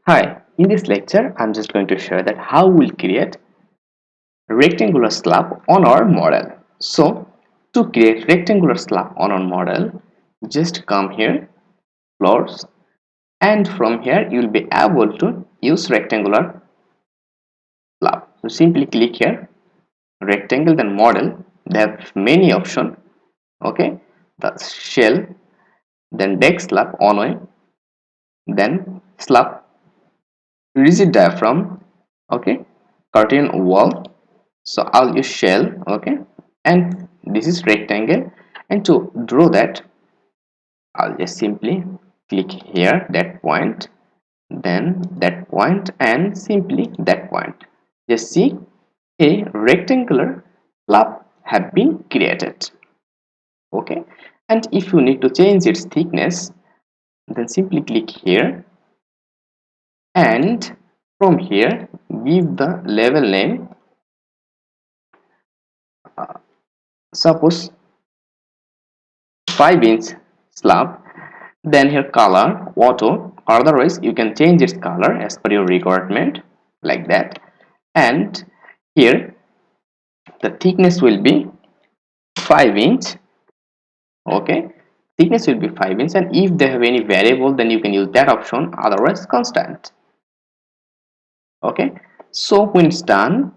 Hi, in this lecture I'm just going to show that how we'll create rectangular slab on our model. So to create rectangular slab on our model, just come here, floors, and from here you will be able to use rectangular slab. So simply click here, rectangle, then model. They have many options. Okay, the shell, then deck slab on way, then slab rigid diaphragm, okay, curtain wall. So I'll use shell, okay, and this is rectangle, and to draw that I'll just simply click here, that point, then that point, and simply that point. Just see, a rectangular slab have been created. Okay, and if you need to change its thickness, then simply click here, and from here give the level name, suppose 5-inch slab, then here color auto, otherwise you can change its color as per your requirement, like that. And here the thickness will be 5-inch, okay, thickness will be 5-inch, and if they have any variable then you can use that option, otherwise constant. Okay, so when it's done,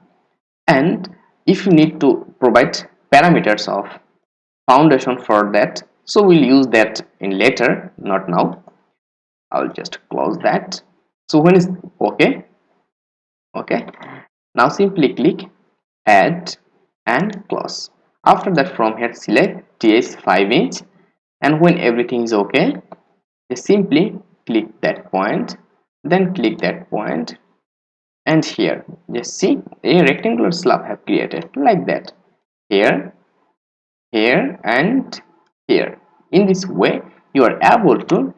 and if you need to provide parameters of foundation for that, so we'll use that in later, not now. I'll just close that. So when is okay, okay, now simply click add and close. After that, from here select TS 5-inch, and when everything is okay, just simply click that point, then click that point, and here just see a rectangular slab have created, like that, here, here, and here. In this way you are able to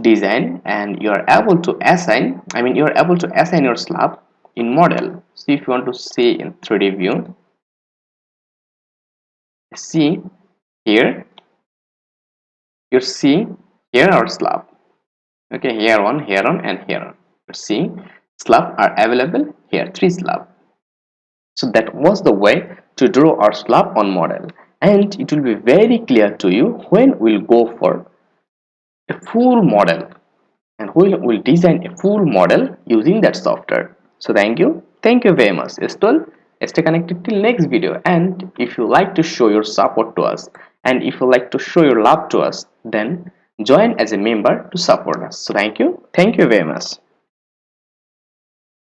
design, and you are able to assign, you are able to assign your slab in model. So if you want to see in 3D view, see here, you see here our slab, okay, here one, here one, and here one. You see slab are available here, 3 slab. So that was the way to draw our slab on model, and it will be very clear to you when we'll go for a full model, and we will design a full model using that software. So thank you very much. Still stay connected till next video, and if you like to show your support to us, and if you like to show your love to us, then join as a member to support us. So thank you very much.